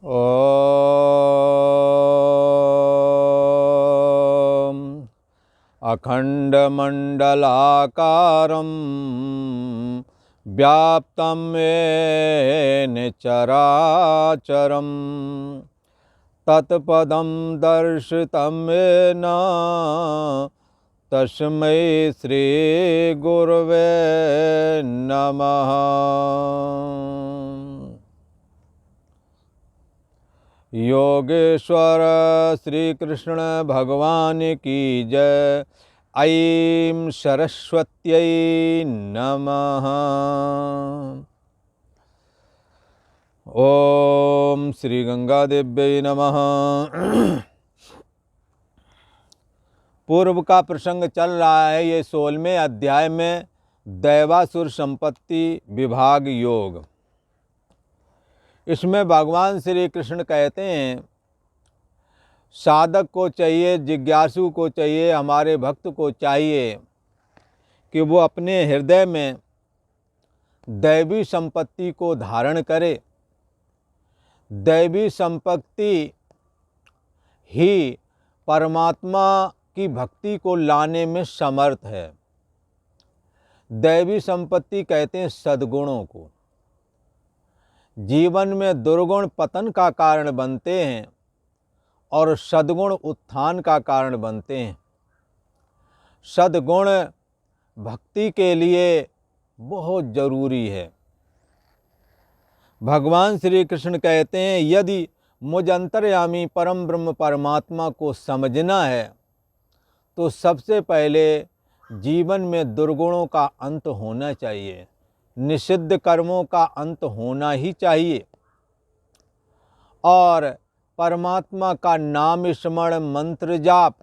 ॐ अखण्डमण्डलाकारं व्याप्तं येन चराचरं तत्पदं दर्शितं येन तस्मै श्रीगुरवे नमः। योगेश्वर श्री कृष्ण भगवान की जय। ऐं सरस्वत्यै नमः। ओम श्री गंगा देव्यै नमः। पूर्व का प्रसंग चल रहा है, ये 16वें अध्याय में दैवासुर संपत्ति विभाग योग। इसमें भगवान श्री कृष्ण कहते हैं साधक को चाहिए, जिज्ञासु को चाहिए, हमारे भक्त को चाहिए कि वो अपने हृदय में दैवी संपत्ति को धारण करे। दैवी संपत्ति ही परमात्मा की भक्ति को लाने में समर्थ है। दैवी संपत्ति कहते हैं सद्गुणों को। जीवन में दुर्गुण पतन का कारण बनते हैं और सद्गुण उत्थान का कारण बनते हैं। सद्गुण भक्ति के लिए बहुत जरूरी है। भगवान श्री कृष्ण कहते हैं यदि मुझ अंतर्यामी परम ब्रह्म परमात्मा को समझना है तो सबसे पहले जीवन में दुर्गुणों का अंत होना चाहिए, निषिद्ध कर्मों का अंत होना ही चाहिए और परमात्मा का नाम स्मरण, मंत्र जाप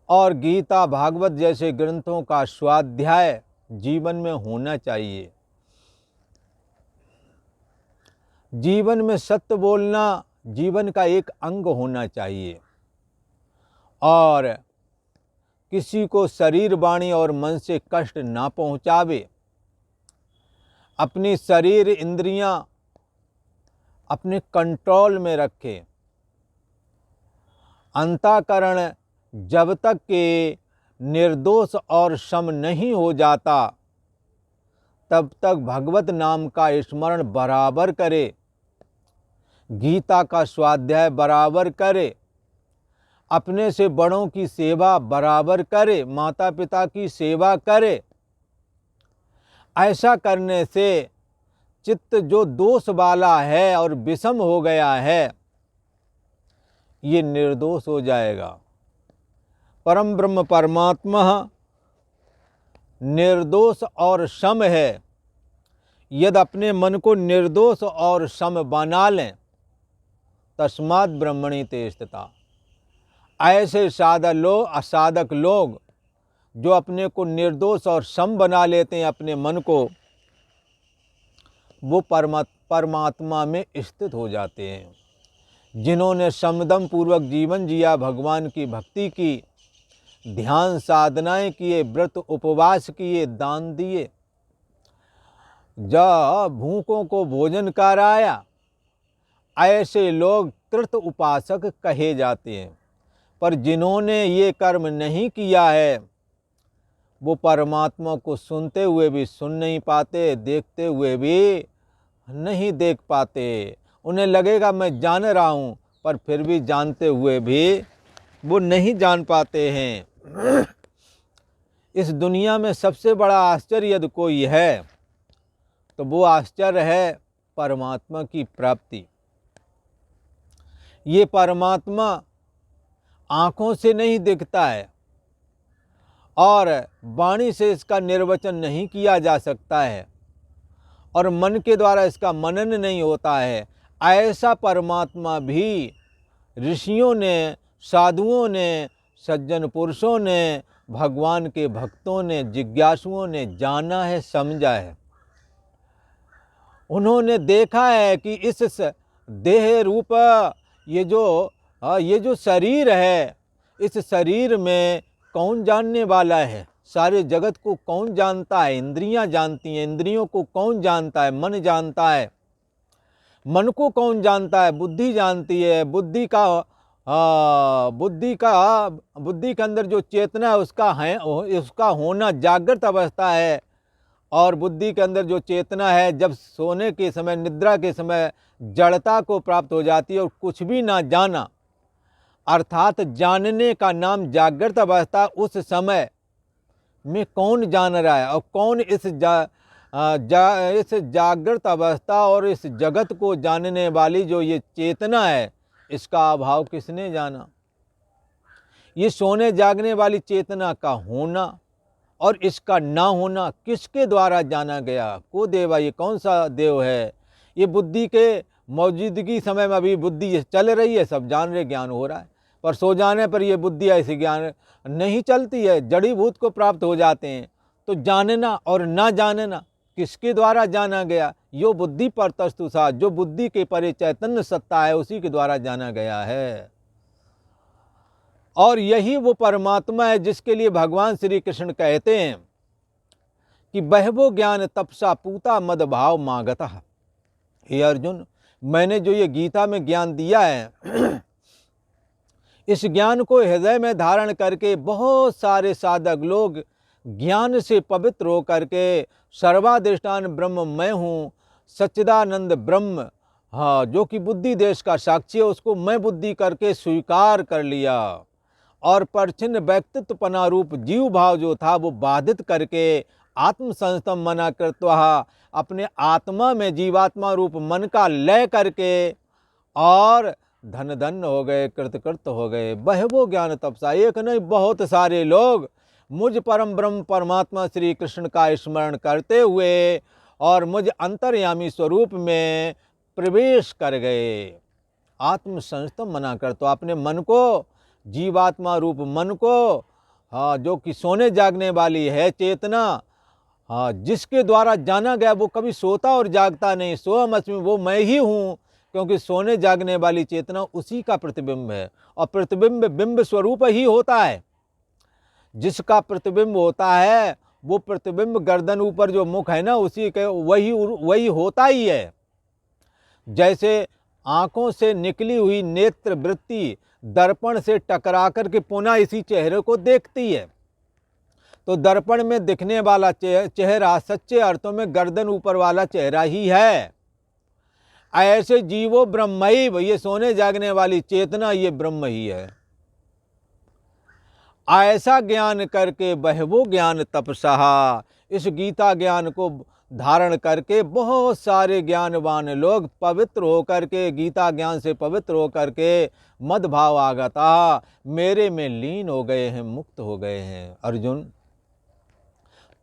और गीता भागवत जैसे ग्रंथों का स्वाध्याय जीवन में होना चाहिए। जीवन में सत्य बोलना जीवन का एक अंग होना चाहिए और किसी को शरीर, वाणी और मन से कष्ट ना पहुंचावे। अपनी शरीर, इंद्रियां अपने कंट्रोल में रखे। अंतःकरण जब तक के निर्दोष और सम नहीं हो जाता तब तक भगवत नाम का स्मरण बराबर करे, गीता का स्वाध्याय बराबर करे, अपने से बड़ों की सेवा बराबर करे, माता पिता की सेवा करे। ऐसा करने से चित्त जो दोष वाला है और विषम हो गया है ये निर्दोष हो जाएगा। परम ब्रह्म परमात्मा निर्दोष और सम है। यदि अपने मन को निर्दोष और सम बना लें तस्मात् ब्रह्मणि ते स्थिता। ऐसे साधक लोग जो अपने को निर्दोष और सम बना लेते हैं अपने मन को, वो परमात्मा में स्थित हो जाते हैं। जिन्होंने समदम पूर्वक जीवन जिया, भगवान की भक्ति की, ध्यान साधनाएं किए, व्रत उपवास किए, दान दिए, जब भूखों को भोजन कराया, ऐसे लोग कृत उपासक कहे जाते हैं। पर जिन्होंने ये कर्म नहीं किया है वो परमात्मा को सुनते हुए भी सुन नहीं पाते, देखते हुए भी नहीं देख पाते। उन्हें लगेगा मैं जान रहा हूँ, पर फिर भी जानते हुए भी वो नहीं जान पाते हैं। इस दुनिया में सबसे बड़ा आश्चर्य यदि कोई है तो वो आश्चर्य है परमात्मा की प्राप्ति। ये परमात्मा आँखों से नहीं दिखता है और वाणी से इसका निर्वचन नहीं किया जा सकता है और मन के द्वारा इसका मनन नहीं होता है। ऐसा परमात्मा भी ऋषियों ने, साधुओं ने, सज्जन पुरुषों ने, भगवान के भक्तों ने, जिज्ञासुओं ने जाना है, समझा है। उन्होंने देखा है कि इस देह रूप ये जो शरीर है, इस शरीर में कौन जानने वाला है? सारे जगत को कौन जानता है? इंद्रियां जानती हैं। इंद्रियों को कौन जानता है? मन जानता है। मन को कौन जानता है? बुद्धि जानती है। बुद्धि के अंदर जो चेतना है उसका होना जागृत अवस्था है। और बुद्धि के अंदर जो चेतना है जब सोने के समय, निद्रा के समय जड़ता को प्राप्त हो जाती है और कुछ भी ना जाना, अर्थात जानने का नाम जागृत अवस्था। उस समय में कौन जान रहा है और कौन इस जागृत अवस्था और इस जगत को जानने वाली जो ये चेतना है, इसका अभाव किसने जाना? ये सोने जागने वाली चेतना का होना और इसका ना होना किसके द्वारा जाना गया? को देवा, ये कौन सा देव है? ये बुद्धि के मौजूदगी समय में अभी बुद्धि चल रही है, सब जान रहे, ज्ञान हो रहा है, पर सो जाने पर ये बुद्धि ऐसी ज्ञान नहीं चलती है, जड़ीभूत को प्राप्त हो जाते हैं। तो जानना और ना जानना किसके द्वारा जाना गया? यो बुद्धि पर तस्तु सा, जो बुद्धि के परे चैतन्य सत्ता है उसी के द्वारा जाना गया है। और यही वो परमात्मा है जिसके लिए भगवान श्री कृष्ण कहते हैं कि बहवो ज्ञान तपसा पूता मद भाव मागता। हे अर्जुन, मैंने जो ये गीता में ज्ञान दिया है इस ज्ञान को हृदय में धारण करके बहुत सारे साधक लोग ज्ञान से पवित्र हो करके सर्वाधिष्ठान ब्रह्म मैं हूँ, सच्चिदानंद ब्रह्म, हाँ, जो कि बुद्धि देश का साक्षी है, उसको मैं बुद्धि करके स्वीकार कर लिया और परछिन्न व्यक्तित्वपना रूप जीव भाव जो था वो बाधित करके आत्म संस्तम मना कृत्वा, अपने आत्मा में जीवात्मा रूप मन का लय करके और धन धन हो गए, कृत हो गए। बहवो ज्ञान तपसा, एक नहीं बहुत सारे लोग मुझ परम ब्रह्म परमात्मा श्री कृष्ण का स्मरण करते हुए और मुझ अंतर्यामी स्वरूप में प्रवेश कर गए। आत्म संस्तम मना कर, तो अपने मन को, जीवात्मा रूप मन को, हाँ, जो कि सोने जागने वाली है चेतना, हाँ, जिसके द्वारा जाना गया, वो कभी सोता और जागता नहीं। सोहम अस्मि, वो मैं ही हूँ, क्योंकि सोने जागने वाली चेतना उसी का प्रतिबिंब है और प्रतिबिंब बिंब स्वरूप ही होता है। जिसका प्रतिबिंब होता है वो प्रतिबिंब गर्दन ऊपर जो मुख है ना, उसी के वही होता ही है। जैसे आंखों से निकली हुई नेत्र वृत्ति दर्पण से टकरा कर के पुनः इसी चेहरे को देखती है, तो दर्पण में दिखने वाला चेहरा सच्चे अर्थों में गर्दन ऊपर वाला चेहरा ही है। ऐसे जीवो ब्रह्मैव, ये सोने जागने वाली चेतना ये ब्रह्म ही है। ऐसा ज्ञान करके बहवो ज्ञान तपसा, इस गीता ज्ञान को धारण करके बहुत सारे ज्ञानवान लोग पवित्र होकर के, गीता ज्ञान से पवित्र होकर के मद भाव आगता, मेरे में लीन हो गए हैं, मुक्त हो गए हैं। अर्जुन,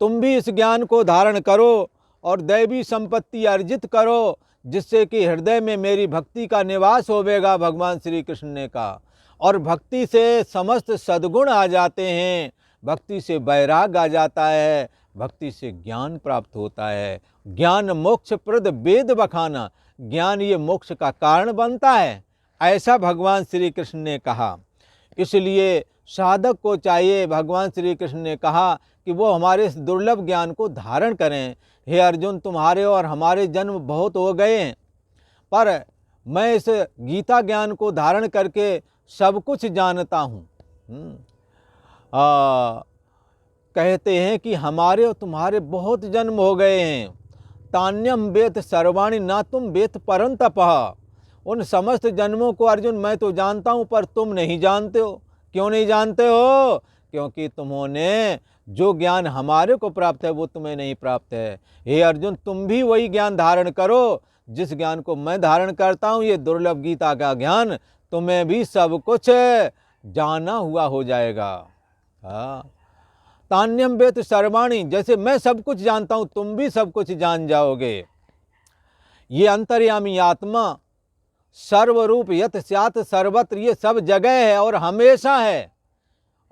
तुम भी इस ज्ञान को धारण करो और दैवी संपत्ति अर्जित करो, जिससे कि हृदय में मेरी भक्ति का निवास होवेगा, भगवान श्री कृष्ण ने कहा। और भक्ति से समस्त सद्गुण आ जाते हैं, भक्ति से वैराग आ जाता है, भक्ति से ज्ञान प्राप्त होता है। ज्ञान मोक्ष प्रद वेद बखाना, ज्ञान ये मोक्ष का कारण बनता है, ऐसा भगवान श्री कृष्ण ने कहा। इसलिए साधक को चाहिए, भगवान श्री कृष्ण ने कहा कि वो हमारे इस दुर्लभ ज्ञान को धारण करें। हे अर्जुन, तुम्हारे और हमारे जन्म बहुत हो गए हैं, पर मैं इस गीता ज्ञान को धारण करके सब कुछ जानता हूँ। कहते हैं कि हमारे और तुम्हारे बहुत जन्म हो गए हैं। तान्यम वेद सर्वाणि ना तुम वेद परंतपः, उन समस्त जन्मों को अर्जुन मैं तो जानता हूँ, पर तुम नहीं जानते हो। क्यों नहीं जानते हो? क्योंकि तुम्होंने जो ज्ञान हमारे को प्राप्त है वो तुम्हें नहीं प्राप्त है। हे अर्जुन, तुम भी वही ज्ञान धारण करो जिस ज्ञान को मैं धारण करता हूँ। ये दुर्लभ गीता का ज्ञान तुम्हें भी सब कुछ जाना हुआ हो जाएगा। हाँ, तान्यम वेद सर्वाणि, जैसे मैं सब कुछ जानता हूँ तुम भी सब कुछ जान जाओगे। ये अंतर्यामी आत्मा सर्वरूप यत स्यात् सर्वत्र, ये सब जगह है और हमेशा है,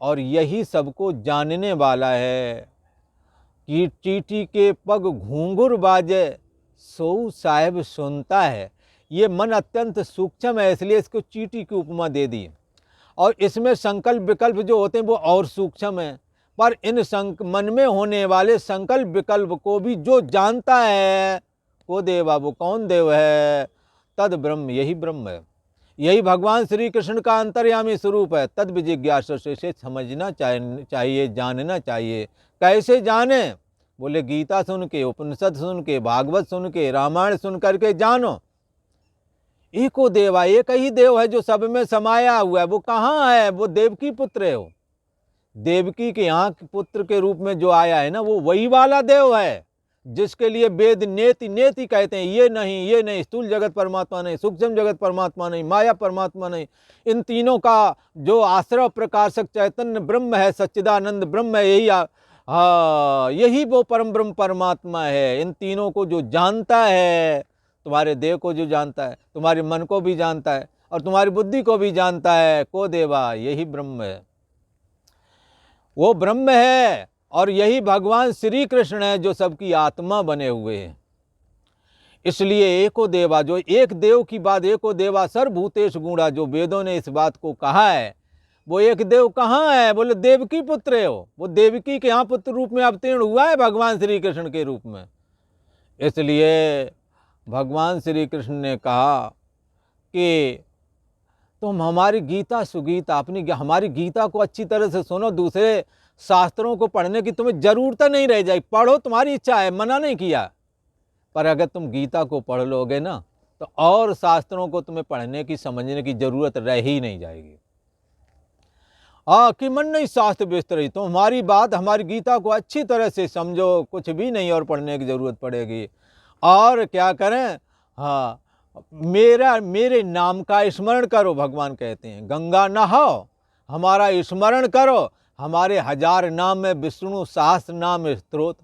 और यही सबको जानने वाला है। कि चींटी के पग घूंघर बाजे सो साहेब सुनता है। ये मन अत्यंत सूक्ष्म है, इसलिए इसको चींटी की उपमा दे दी। और इसमें संकल्प विकल्प जो होते हैं वो और सूक्ष्म है, पर इन मन में होने वाले संकल्प विकल्प को भी जो जानता है, वो देवा, वो कौन देव है? तद ब्रह्म, यही ब्रह्म है, यही भगवान श्री कृष्ण का अंतर्यामी स्वरूप है। तद विजिज्ञासा से समझना चाहिए, जानना चाहिए। कैसे जाने? बोले गीता सुन के, उपनिषद सुन के, भागवत सुन के, रामायण सुन करके जानो। एको देवा, एक ही देव है जो सब में समाया हुआ है। वो कहाँ है? वो देवकी पुत्र है। वो देवकी के यहाँ पुत्र के रूप में जो आया है ना, वो वही वाला देव है जिसके लिए वेद नेति नेति कहते हैं। ये नहीं, ये नहीं, स्थूल जगत परमात्मा नहीं, सूक्ष्म जगत परमात्मा नहीं, माया परमात्मा नहीं, इन तीनों का जो आश्रय प्रकाशक चैतन्य ब्रह्म है, सच्चिदानंद ब्रह्म है, यही वो परम ब्रह्म परमात्मा है। इन तीनों को जो जानता है, तुम्हारे देह को जो जानता है, तुम्हारे मन को भी जानता है और तुम्हारी बुद्धि को भी जानता है, को देवा, यही ब्रह्म है, वो ब्रह्म है। और यही भगवान श्री कृष्ण है जो सबकी आत्मा बने हुए हैं। इसलिए एको देवा, जो एक देव की बात, एको देवा सर्वभूतेषु गूढ़ा, जो वेदों ने इस बात को कहा है, वो एक देव कहाँ है? बोले देवकी पुत्र है। वो देवकी के यहाँ पुत्र रूप में अवतीर्ण हुआ है भगवान श्री कृष्ण के रूप में। इसलिए भगवान श्री कृष्ण ने कहा कि तुम हमारी गीता सुगीता, अपनी हमारी गीता को अच्छी तरह से सुनो। दूसरे शास्त्रों को पढ़ने की तुम्हें जरूरत नहीं रह जाएगी। पढ़ो, तुम्हारी इच्छा है, मना नहीं किया, पर अगर तुम गीता को पढ़ लोगे ना, तो और शास्त्रों को तुम्हें पढ़ने की, समझने की जरूरत रह ही नहीं जाएगी। कि मन नहीं शास्त्र विस्तरी, तो हमारी बात, हमारी गीता को अच्छी तरह से समझो, कुछ भी नहीं और पढ़ने की जरूरत पड़ेगी। और क्या करें? मेरे नाम का स्मरण करो। भगवान कहते हैं गंगा नहाओ, हमारा स्मरण करो। हमारे 1000 नाम में विष्णु सहस्र नाम स्त्रोत।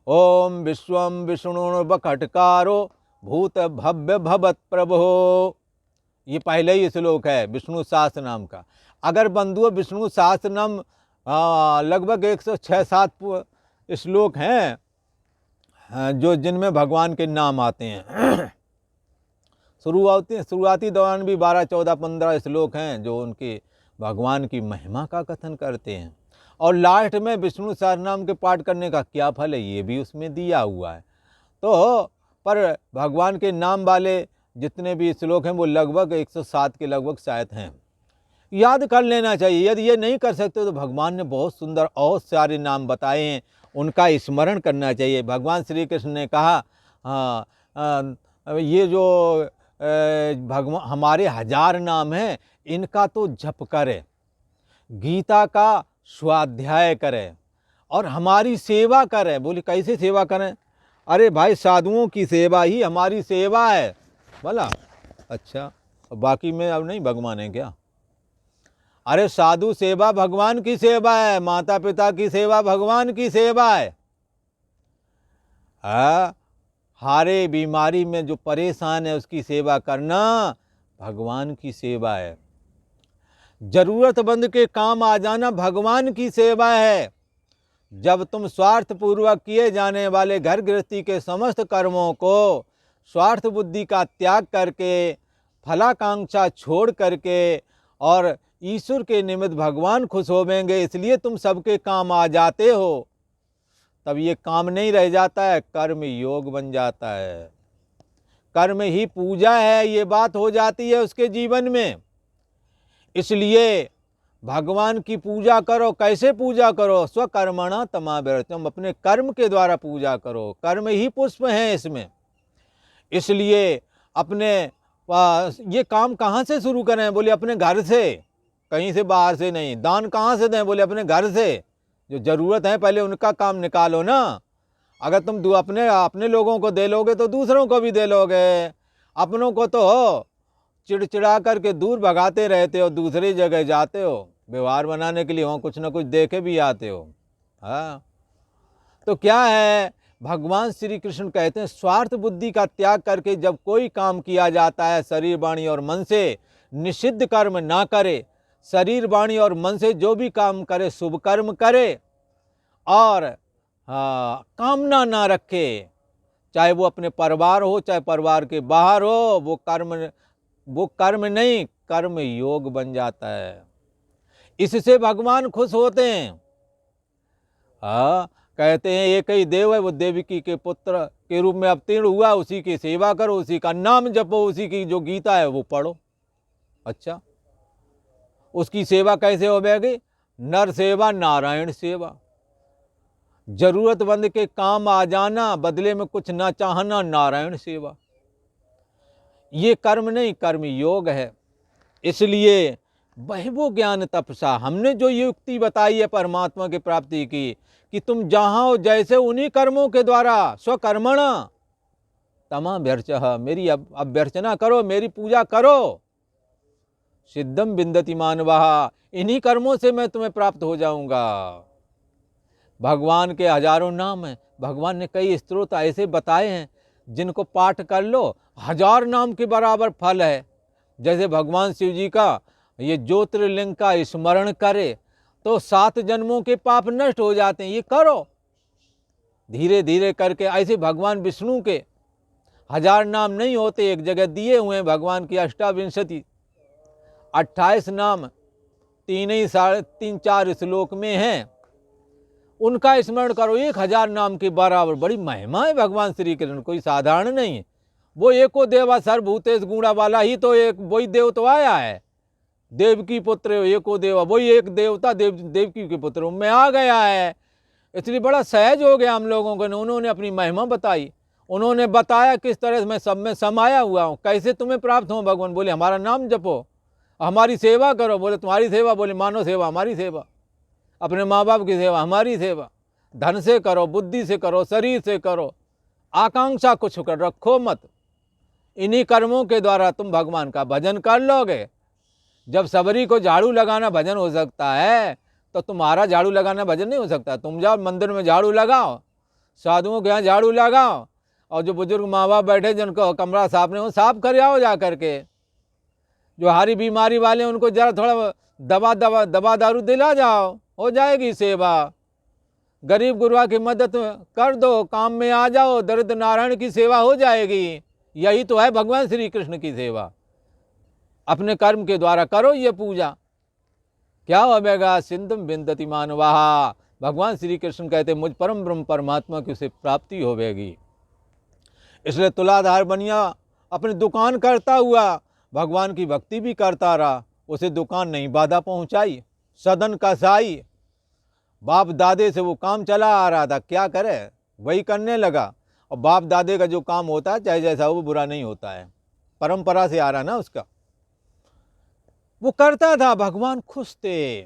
ओम विश्वम विष्णुर्वखटकारो भूत भव्य भवत प्रभो, ये पहले ही श्लोक है विष्णु सहस्र नाम का। अगर बंधुओं, विष्णु सहस्र नाम लगभग 106-107 श्लोक हैं जो जिनमें भगवान के नाम आते हैं। शुरुआती दौरान भी 12, 14, 15 श्लोक हैं जो उनके भगवान की महिमा का कथन करते हैं। और लास्ट में विष्णु सहस्रनाम के पाठ करने का क्या फल है, ये भी उसमें दिया हुआ है। तो पर भगवान के नाम वाले जितने भी श्लोक हैं वो लगभग 107 के लगभग शायद हैं, याद कर लेना चाहिए। यदि ये नहीं कर सकते तो भगवान ने बहुत सुंदर और सारे नाम बताए हैं, उनका स्मरण करना चाहिए। भगवान श्री कृष्ण ने कहा ये जो भगवान हमारे 1000 नाम हैं, इनका तो जप करे, गीता का स्वाध्याय करें और हमारी सेवा करें। बोले कैसे सेवा करें? अरे भाई, साधुओं की सेवा ही हमारी सेवा है। बोला अच्छा, बाकी में अब नहीं भगवान है क्या? अरे साधु सेवा भगवान की सेवा है, माता पिता की सेवा भगवान की सेवा है। हारे बीमारी में जो परेशान है उसकी सेवा करना भगवान की सेवा है। जरूरतमंद के काम आ जाना भगवान की सेवा है। जब तुम स्वार्थ पूर्वक किए जाने वाले घर गृहस्थी के समस्त कर्मों को स्वार्थ बुद्धि का त्याग करके, फलाकांक्षा छोड़ करके और ईश्वर के निमित्त भगवान खुश होवेंगे, इसलिए तुम सबके काम आ जाते हो, तब ये काम नहीं रह जाता है, कर्म योग बन जाता है। कर्म ही पूजा है, ये बात हो जाती है उसके जीवन में। इसलिए भगवान की पूजा करो। कैसे पूजा करो? स्वकर्मणा तमाव्रतम, अपने कर्म के द्वारा पूजा करो। कर्म ही पुष्प हैं इसमें। इसलिए अपने ये काम कहाँ से शुरू करें? बोले अपने घर से, कहीं से बाहर से नहीं। दान कहाँ से दें? बोले अपने घर से। जो ज़रूरत है पहले उनका काम निकालो ना। अगर तुम अपने लोगों को दे लोगे तो दूसरों को भी दे लोगे। अपनों को तो चिड़चिड़ा करके दूर भगाते रहते हो, दूसरी जगह जाते हो व्यवहार बनाने के लिए, वहाँ कुछ ना कुछ दे के भी आते हो। हाँ, तो क्या है, भगवान श्री कृष्ण कहते हैं स्वार्थ बुद्धि का त्याग करके जब कोई काम किया जाता है, शरीर वाणी और मन से निषिद्ध कर्म ना करे, शरीर वाणी और मन से जो भी काम करे शुभ कर्म करे और कामना ना रखे, चाहे वो अपने परिवार हो चाहे परिवार के बाहर हो, वो कर्म नहीं, कर्म योग बन जाता है। इससे भगवान खुश होते हैं। कहते हैं एक ही देव है, वो देवकी के पुत्र के रूप में अवतीर्ण हुआ, उसी की सेवा करो, उसी का नाम जपो, उसी की जो गीता है वो पढ़ो। अच्छा, उसकी सेवा कैसे होगी? नर सेवा नारायण सेवा। जरूरतमंद के काम आ जाना, बदले में कुछ ना चाहना, नारायण सेवा। ये कर्म नहीं, कर्म योग है। इसलिए बहिर्भू ज्ञान तपसा, हमने जो युक्ति बताई है परमात्मा की प्राप्ति की, कि तुम जहां हो जैसे उन्हीं कर्मों के द्वारा स्वकर्मणा तमाभ्यर्चः, मेरी अभ्यर्चना करो, मेरी पूजा करो। सिद्धम विन्दति मानवः, इन्हीं कर्मों से मैं तुम्हें प्राप्त हो जाऊंगा। भगवान के हजारों नाम हैं, भगवान ने कई स्तोत्र ऐसे बताए हैं जिनको पाठ कर लो 1000 नाम के बराबर फल है। जैसे भगवान शिव जी का ये ज्योतिर्लिंग का स्मरण करे तो 7 जन्मों के पाप नष्ट हो जाते हैं। ये करो धीरे धीरे करके। ऐसे भगवान विष्णु के 1000 नाम नहीं होते, एक जगह दिए हुए हैं भगवान की 28 नाम 3-4 श्लोक में हैं, उनका स्मरण करो। 1000 नाम के बराबर बड़ी महिमा है भगवान श्री कृष्ण, कोई साधारण नहीं है। वो एको देवा सर्वभूतेश गुणा वाला ही तो एक वही देव तो आया है, देवकी पुत्र एको देवा, वही एक देवता देवकी के पुत्र में आ गया है। इसलिए बड़ा सहज हो गया हम लोगों को। उन्होंने अपनी महिमा बताई, उन्होंने बताया किस तरह से मैं सब में समाया हुआ हूँ, कैसे तुम्हें प्राप्त हो। भगवान बोले हमारा नाम जपो, हमारी सेवा करो। बोले तुम्हारी सेवा? बोले मानव सेवा हमारी सेवा, अपने माँ बाप की सेवा हमारी सेवा। धन से करो, बुद्धि से करो, शरीर से करो, आकांक्षा कुछ कर रखो मत। इन्हीं कर्मों के द्वारा तुम भगवान का भजन कर लोगे। जब सबरी को झाड़ू लगाना भजन हो सकता है तो तुम्हारा झाड़ू लगाना भजन नहीं हो सकता। तुम जाओ मंदिर में झाड़ू लगाओ, साधुओं के यहाँ झाड़ू लगाओ, और जो बुजुर्ग माँ बाप बैठे जिनको कमरा साफ नहीं हो साफ कर आओ जा करके। जो हारी बीमारी वाले उनको जरा थोड़ा दवा दारू दिला जाओ, हो जाएगी सेवा। गरीब गुरबा की मदद कर दो, काम में आ जाओ, दरिद्र नारायण की सेवा हो जाएगी। यही तो है भगवान श्री कृष्ण की सेवा। अपने कर्म के द्वारा करो ये पूजा, क्या होगा? सिद्धम विन्दति मानवः। भगवान श्री कृष्ण कहते मुझ परम ब्रह्म परमात्मा की उसे प्राप्ति होगी। इसलिए तुलाधार बनिया अपनी दुकान करता हुआ भगवान की भक्ति भी करता रहा, उसे दुकान नहीं बाधा पहुंचाई। सदन कसाई, बाप दादे से वो काम चला आ रहा था, क्या करे वही करने लगा। और बाप दादे का जो काम होता है चाहे जैसा वो बुरा नहीं होता है, परंपरा से आ रहा ना उसका, वो करता था। भगवान खुश थे।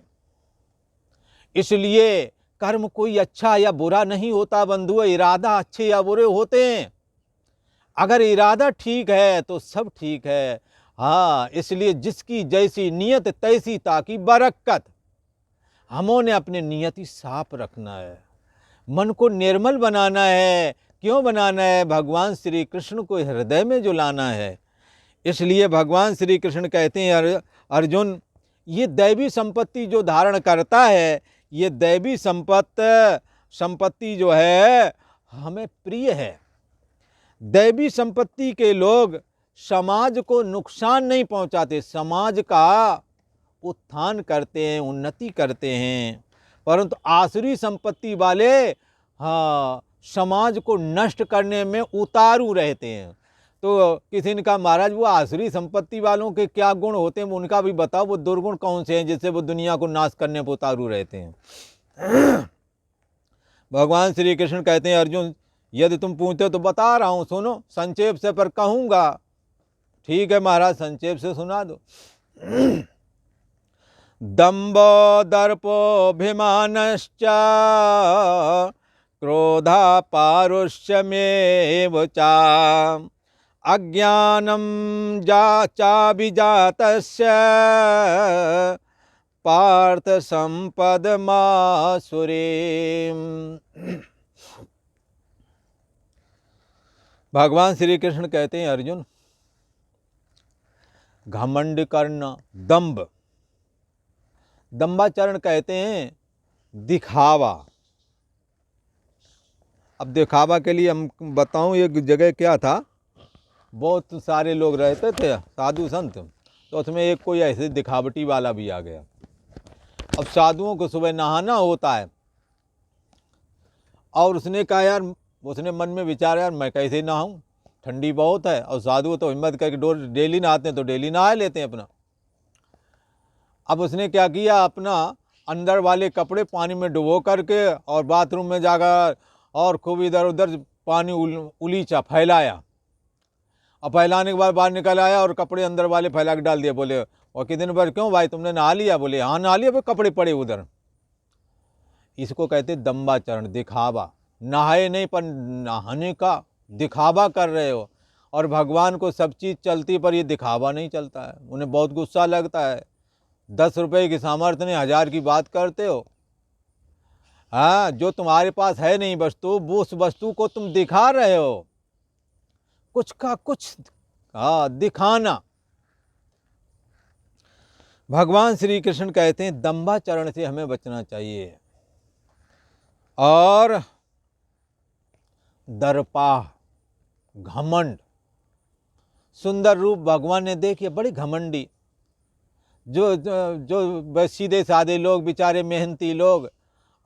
इसलिए कर्म कोई अच्छा या बुरा नहीं होता बंधु, इरादा अच्छे या बुरे होते हैं। अगर इरादा ठीक है तो सब ठीक है। हाँ, इसलिए जिसकी जैसी नियत तैसी ताकि बरकत। हमों अपने नियति साफ रखना है, मन को निर्मल बनाना है। क्यों बनाना है? भगवान श्री कृष्ण को हृदय में जो लाना है। इसलिए भगवान श्री कृष्ण कहते हैं अर्जुन, ये दैवी संपत्ति जो धारण करता है, ये दैवी संपत्ति जो है हमें प्रिय है। दैवी संपत्ति के लोग समाज को नुकसान नहीं पहुंचाते, समाज का उत्थान करते हैं, उन्नति करते हैं। परंतु आसुरी संपत्ति वाले हाँ समाज को नष्ट करने में उतारू रहते हैं। तो किसी ने कहा महाराज वो आसुरी संपत्ति वालों के क्या गुण होते हैं, उनका भी बताओ, वो दुर्गुण कौन से हैं जिससे वो दुनिया को नाश करने पर उतारू रहते हैं। भगवान श्री कृष्ण कहते हैं अर्जुन, यदि तुम पूछते हो तो बता रहा हूँ, सुनो संक्षेप से पर कहूँगा। ठीक है महाराज, संक्षेप से सुना दो। दंभो दर्पोऽभिमानश्च क्रोधा पारुष्यमेव च अज्ञानं चाभिजातस्य पार्थ संपदमासुरीम्। भगवान श्री कृष्ण कहते हैं अर्जुन, घमंड करना, दंभाचरण कहते हैं दिखावा। अब दिखावा के लिए हम बताऊं, एक जगह क्या था, बहुत सारे लोग रहते थे साधु संत, तो उसमें एक कोई ऐसे दिखावटी वाला भी आ गया। अब साधुओं को सुबह नहाना होता है और उसने कहा यार उसने मन में विचार, यार मैं कैसे नहाऊं, ठंडी बहुत है, और साधु तो हिम्मत करके डेली नहाते हैं तो डेली नहा लेते हैं अपना। अब उसने क्या किया, अपना अंदर वाले कपड़े पानी में डुबो करके और बाथरूम में जाकर और खूब इधर उधर पानी उलीचा, फैलाया, और फैलाने के बाद बाहर निकल आया और कपड़े अंदर वाले फैला के डाल दिए। बोले और कितने दिन भर, क्यों भाई तुमने नहा लिया? बोले हाँ नहा लिया, कपड़े पड़े उधर। इसको कहते दम्बाचरण, दिखावा। नहाए नहीं पर नहाने का दिखावा कर रहे हो। और भगवान को सब चीज़ चलती पर ये दिखावा नहीं चलता है, उन्हें बहुत गुस्सा लगता है। 10 रुपये की सामर्थ्य नहीं, 1000 की बात करते हो। हाँ, जो तुम्हारे पास है नहीं वस्तु, वो उस वस्तु को तुम दिखा रहे हो, कुछ का कुछ दिखाना। भगवान श्री कृष्ण कहते हैं दंभाचरण से हमें बचना चाहिए। और दर्पा, घमंड, सुंदर रूप भगवान ने देखिए, बड़ी घमंडी। जो सीधे साधे लोग, बेचारे मेहनती लोग,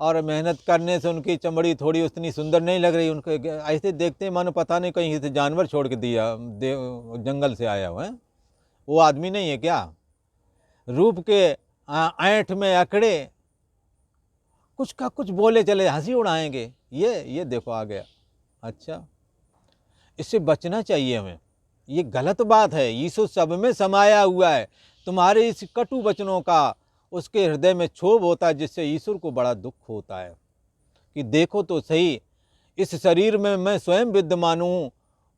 और मेहनत करने से उनकी चमड़ी थोड़ी उतनी सुंदर नहीं लग रही, उनको ऐसे देखते हैं मानो पता नहीं कहीं से जानवर छोड़ के दिया, जंगल से आया हुआ है, वो आदमी नहीं है क्या? रूप के ऐंठ में अकड़े, कुछ का कुछ बोले चले, हंसी उड़ाएंगे। ये देखो आ गया। अच्छा, इससे बचना चाहिए हमें, ये गलत बात है। यीशु सब में समाया हुआ है। तुम्हारे इस कटु वचनों का उसके हृदय में क्षोभ होता है, जिससे ईश्वर को बड़ा दुख होता है कि देखो तो सही, इस शरीर में मैं स्वयं विद्यमान हूँ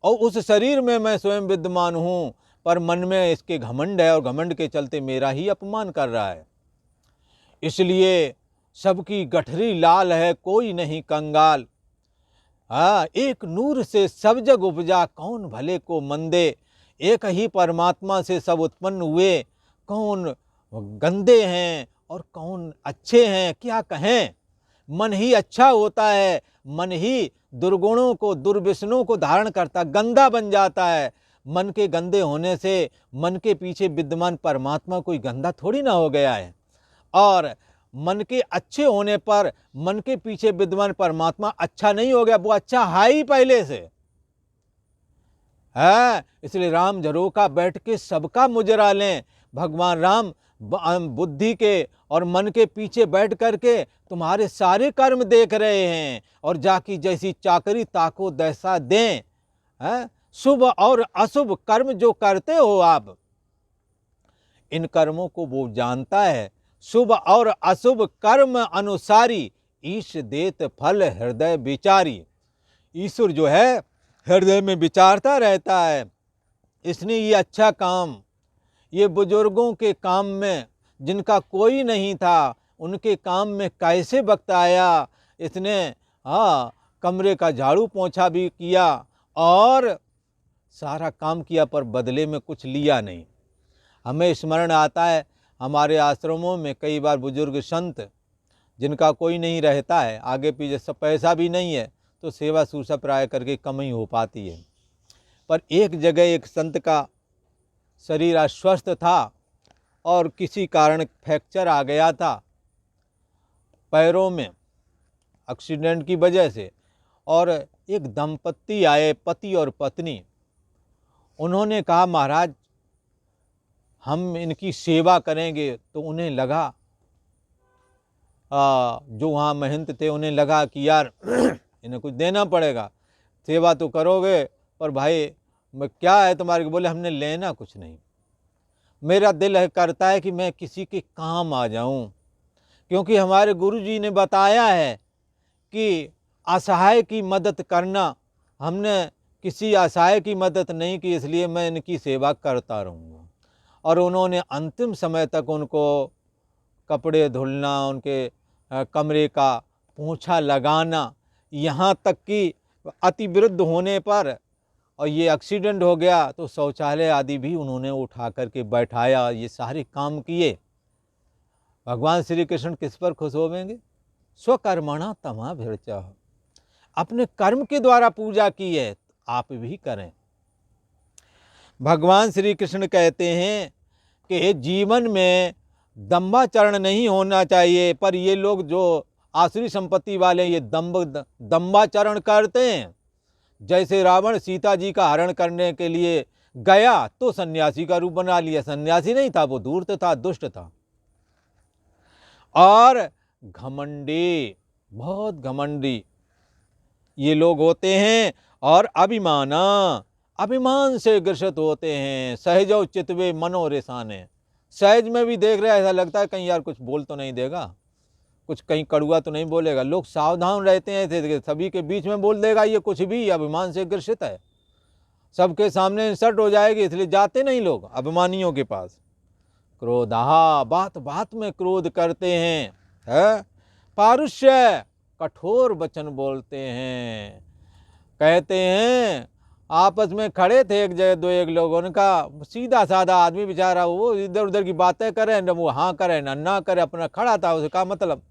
और उस शरीर में मैं स्वयं विद्यमान हूँ, पर मन में इसके घमंड है और घमंड के चलते मेरा ही अपमान कर रहा है। इसलिए सबकी गठरी लाल है, कोई नहीं कंगाल। हाँ, एक नूर से सब जग उपजा, कौन भले को मंदे। एक ही परमात्मा से सब उत्पन्न हुए, कौन गंदे हैं और कौन अच्छे हैं, क्या कहें। मन ही अच्छा होता है, मन ही दुर्गुणों को, दुर्व्यसनों को धारण करता, गंदा बन जाता है। मन के गंदे होने से मन के पीछे विद्यमान परमात्मा कोई गंदा थोड़ी ना हो गया है, और मन के अच्छे होने पर मन के पीछे विद्यमान परमात्मा अच्छा नहीं हो गया, वो अच्छा है ही पहले से है। इसलिए राम झरोखा बैठ के सबका मुजरा लें। भगवान राम बुद्धि के और मन के पीछे बैठ करके तुम्हारे सारे कर्म देख रहे हैं, और जाकी जैसी चाकरी ताको दैसा दें। शुभ और अशुभ कर्म जो करते हो आप, इन कर्मों को वो जानता है। शुभ और अशुभ कर्म अनुसारी, ईश देत फल हृदय विचारी। ईश्वर जो है हृदय में विचारता रहता है, इसने ये अच्छा काम, ये बुजुर्गों के काम में जिनका कोई नहीं था, उनके काम में कैसे वक्त आया। इसने कमरे का झाड़ू पोंछा भी किया और सारा काम किया, पर बदले में कुछ लिया नहीं। हमें स्मरण आता है, हमारे आश्रमों में कई बार बुजुर्ग संत जिनका कोई नहीं रहता है, आगे पीछे सब पैसा भी नहीं है, तो सेवा शुश्रूषा प्राय करके कम ही हो पाती है। पर एक जगह एक संत का शरीर अस्वस्थ था और किसी कारण फ्रैक्चर आ गया था पैरों में, एक्सीडेंट की वजह से। और एक दंपत्ति आए, पति और पत्नी। उन्होंने कहा महाराज हम इनकी सेवा करेंगे। तो उन्हें लगा, जो वहाँ महंत थे, उन्हें लगा कि यार इन्हें कुछ देना पड़ेगा, सेवा तो करोगे पर भाई क्या है तुम्हारे। बोले हमने लेना कुछ नहीं, मेरा दिल है करता है कि मैं किसी के काम आ जाऊं, क्योंकि हमारे गुरुजी ने बताया है कि असहाय की मदद करना। हमने किसी असहाय की मदद नहीं की, इसलिए मैं इनकी सेवा करता रहूँगा। और उन्होंने अंतिम समय तक उनको कपड़े धुलना, उनके कमरे का पोंछा लगाना, यहाँ तक कि अति वृद्ध होने पर और ये एक्सीडेंट हो गया तो शौचालय आदि भी उन्होंने उठा करके बैठाया, ये सारे काम किए। भगवान श्री कृष्ण किस पर खुश होवेंगे? स्वकर्मणा तमाभिर्चः, अपने कर्म के द्वारा पूजा की है, आप भी करें। भगवान श्री कृष्ण कहते हैं कि जीवन में दंभाचरण नहीं होना चाहिए, पर ये लोग जो आसुरी संपत्ति वाले ये दंबाचरण करते हैं। जैसे रावण सीता जी का हरण करने के लिए गया तो सन्यासी का रूप बना लिया, सन्यासी नहीं था वो, धूर्त था, दुष्ट था। और घमंडी, बहुत घमंडी ये लोग होते हैं। और अभिमान से ग्रसित होते हैं। सहजो चितवे मनो रेसाने, सहज में भी देख रहे ऐसा लगता है कहीं यार कुछ बोल तो नहीं देगा, कुछ कहीं कड़ुआ तो नहीं बोलेगा। लोग सावधान रहते हैं, सभी के बीच में बोल देगा ये कुछ भी, अभिमान से ग्रसित है, सबके सामने इंसल्ट हो जाएगी, इसलिए जाते नहीं लोग अभिमानियों के पास। क्रोधा, बात बात में क्रोध करते हैं, है? पारुष्य, कठोर वचन बोलते हैं। कहते हैं आपस में खड़े थे एक जगह एक लोग, उनका सीधा साधा आदमी बेचारा, वो इधर उधर की बातें करे, न वो हाँ करे ना करे, अपना खड़ा था, उसका मतलब।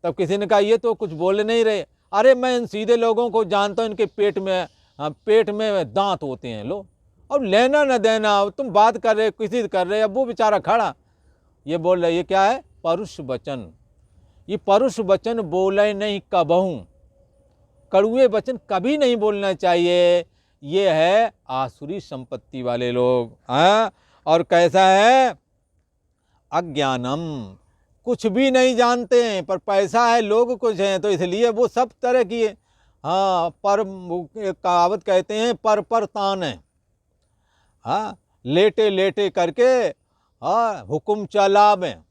तब किसी ने कहा ये तो कुछ बोल नहीं रहे। अरे मैं इन सीधे लोगों को जानता हूँ, इनके पेट में दांत होते हैं लो, अब लेना न देना, तुम बात कर रहे किसी कर रहे, अब वो बेचारा खड़ा ये बोल रहे, ये क्या है? परुष वचन। ये परुष वचन बोले नहीं कबहू, कड़ुए वचन कभी नहीं बोलना चाहिए। ये है आसुरी संपत्ति वाले लोग। और कैसा है? अज्ञानम, कुछ भी नहीं जानते हैं, पर पैसा है, लोग कुछ हैं, तो इसलिए वो सब तरह की, हाँ, पर कहावत कहते हैं पर तान है। हाँ, लेटे लेटे करके, हाँ, हुक्म चला में,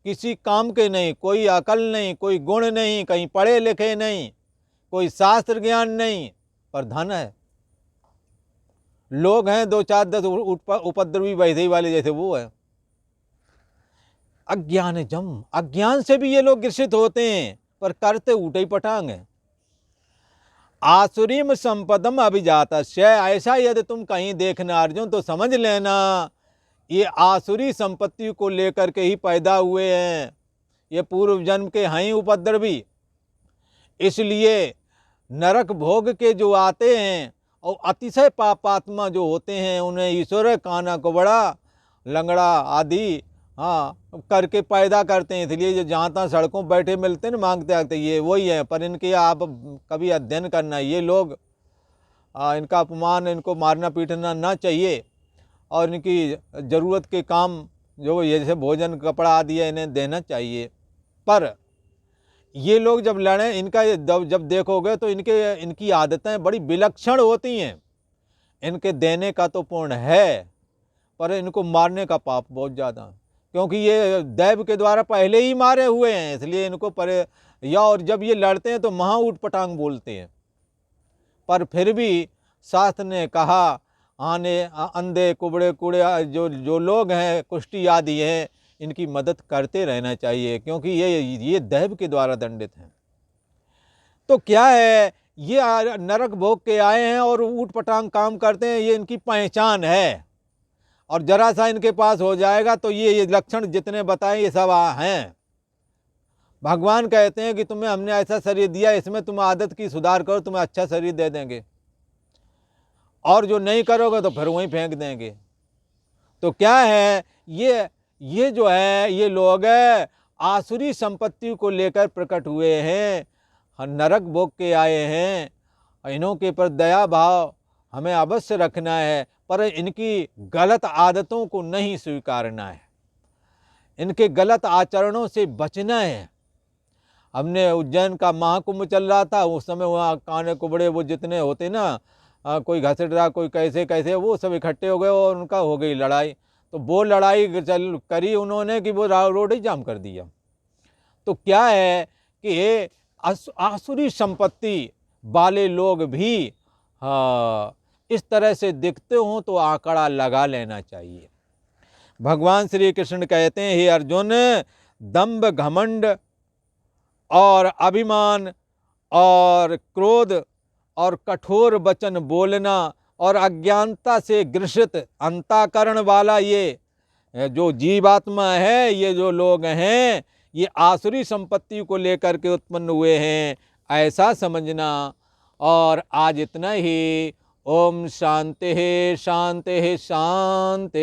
किसी काम के नहीं, कोई अकल नहीं, कोई गुण नहीं, कहीं पढ़े लिखे नहीं, कोई शास्त्र ज्ञान नहीं, पर धन है। लोग हैं 2-4-10 उपद्रवी वैसे वाले जैसे वो है। अज्ञानजम, अज्ञान से भी ये लोग ग्रसित होते हैं, पर करते उठे ही पटांग है। आसुरीम संपदम अभिजातस्य, ऐसा यदि तुम कहीं देखना अर्जुन तो समझ लेना ये आसुरी संपत्ति को लेकर के ही पैदा हुए हैं, ये पूर्व जन्म के हैं ही उपद्रवी। इसलिए नरक भोग के जो आते हैं और अतिशय पापात्मा जो होते हैं, उन्हें ईश्वर काना को बड़ा लंगड़ा आदि, हाँ, करके पैदा करते हैं। इसलिए जो जहाँ तहाँ सड़कों बैठे मिलते हैं ना मांगते आते, ये वही है। पर इनके आप कभी अध्ययन करना, ये लोग इनका अपमान, इनको मारना पीटना ना चाहिए, और इनकी ज़रूरत के काम जो जैसे भोजन कपड़ा आदि है इन्हें देना चाहिए। पर ये लोग जब लड़ें, इनका जब देखोगे तो इनकी आदतें बड़ी विलक्षण होती हैं। इनके देने का तो पुण्य है, पर इनको मारने का पाप बहुत ज़्यादा, क्योंकि ये दैव के द्वारा पहले ही मारे हुए हैं, इसलिए इनको और जब ये लड़ते हैं तो महा ऊट पटांग बोलते हैं। पर फिर भी शास्त्र ने कहा अंधे कुबड़े कूड़े जो लोग हैं, कुष्ठी आदि हैं, इनकी मदद करते रहना चाहिए, क्योंकि ये दैव के द्वारा दंडित हैं। तो क्या है, ये नरक भोग के आए हैं और ऊट पटांग काम करते हैं, ये इनकी पहचान है। और जरा सा इनके पास हो जाएगा तो ये लक्षण जितने बताए ये सब हैं। भगवान कहते हैं कि तुम्हें हमने ऐसा शरीर दिया, इसमें तुम आदत की सुधार करो, तुम्हें अच्छा शरीर दे देंगे, और जो नहीं करोगे तो फिर वहीं फेंक देंगे। तो क्या है, ये जो है, ये लोग आसुरी संपत्ति को लेकर प्रकट हुए हैं, नरक भोग के आए हैं। इन्हों के पर दया भाव हमें अवश्य रखना है, पर इनकी गलत आदतों को नहीं स्वीकारना है, इनके गलत आचरणों से बचना है। हमने उज्जैन का महाकुंभ चल रहा था, उस समय वहाँ काने कुबड़े वो जितने होते ना, कोई घसीट रहा, कोई कैसे, वो सब इकट्ठे हो गए और उनका हो गई लड़ाई। तो वो लड़ाई करी उन्होंने कि वो रोड ही जाम कर दिया। तो क्या है कि आसुरी संपत्ति वाले लोग भी इस तरह से दिखते हों तो आंकड़ा लगा लेना चाहिए। भगवान श्री कृष्ण कहते हैं, हे अर्जुन, दंभ घमंड और अभिमान और क्रोध और कठोर वचन बोलना और अज्ञानता से ग्रसित अंतःकरण वाला ये जो जीवात्मा है, ये जो लोग हैं, ये आसुरी संपत्ति को लेकर के उत्पन्न हुए हैं, ऐसा समझना। और आज इतना ही। ओम शांति शांति शांति।